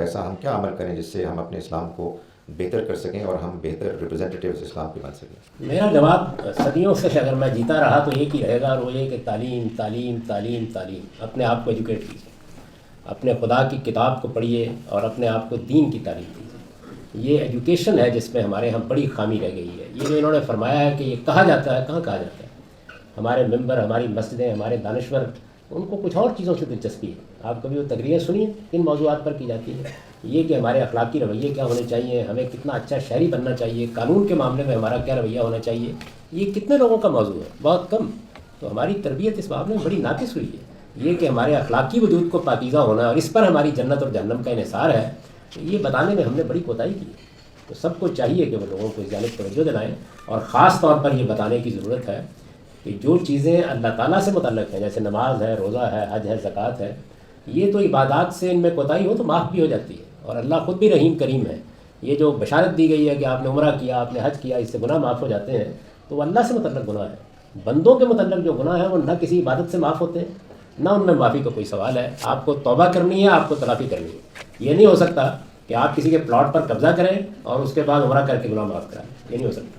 ایسا ہم کیا عمل کریں جس سے ہم اپنے اسلام کو بہتر کر سکیں اور ہم بہتر ریپرزینٹیوز اسلام کے بن سکیں؟ میرا جواب صدیوں سے اگر میں جیتا رہا تو ایک ہی رہے گا، اور وہ یہ کہ تعلیم تعلیم تعلیم تعلیم. اپنے آپ کو ایجوکیٹ کیجیے، اپنے خدا کی کتاب کو پڑھیے اور اپنے آپ کو دین کی تعلیم دیجیے. یہ ایجوکیشن ہے جس میں ہمارے ہم بڑی خامی رہ گئی ہے. یہ جو انہوں نے فرمایا ہے کہ یہ کہا جاتا ہے، کہاں کہا جاتا ہے؟ ہمارے ممبر، ہماری مسجدیں، ہمارے دانشور، ان کو کچھ اور چیزوں سے دلچسپی ہے. آپ کبھی وہ تقریریں سنیں کن موضوعات پر کی جاتی ہیں؟ یہ کہ ہمارے اخلاقی رویے کیا ہونے چاہیے، ہمیں کتنا اچھا شہری بننا چاہیے، قانون کے معاملے میں ہمارا کیا رویہ ہونا چاہیے، یہ کتنے لوگوں کا موضوع ہے؟ بہت کم. تو ہماری تربیت اس معاملے میں بڑی ناقص ہوئی ہے. یہ کہ ہمارے اخلاقی وجود کو پاکیزہ ہونا اور اس پر ہماری جنت اور جہنم کا انحصار ہے، تو یہ بتانے میں ہم نے بڑی کوتاہی کی ہے. تو سب کو چاہیے کہ وہ لوگوں کو اس جانب توجہ دلائیں، اور خاص طور پر یہ بتانے کی ضرورت ہے کہ جو چیزیں اللہ تعالیٰ سے متعلق ہیں، جیسے نماز ہے، روزہ ہے، حج ہے، زکوٰۃ ہے، یہ تو عبادات سے ان میں کوتاہی ہو تو معاف بھی ہو جاتی ہے، اور اللہ خود بھی رحیم کریم ہے. یہ جو بشارت دی گئی ہے کہ آپ نے عمرہ کیا، آپ نے حج کیا، اس سے گناہ معاف ہو جاتے ہیں، تو وہ اللہ سے متعلق گناہ ہے. بندوں کے متعلق جو گناہ ہیں وہ نہ کسی عبادت سے معاف ہوتے ہیں، نہ ان میں معافی کا کوئی سوال ہے. آپ کو توبہ کرنی ہے، آپ کو تلافی کرنی ہے. یہ نہیں ہو سکتا کہ آپ کسی کے پلاٹ پر قبضہ کریں اور اس کے بعد عمرہ کر کے گناہ معاف کرائیں. یہ نہیں ہو سکتا.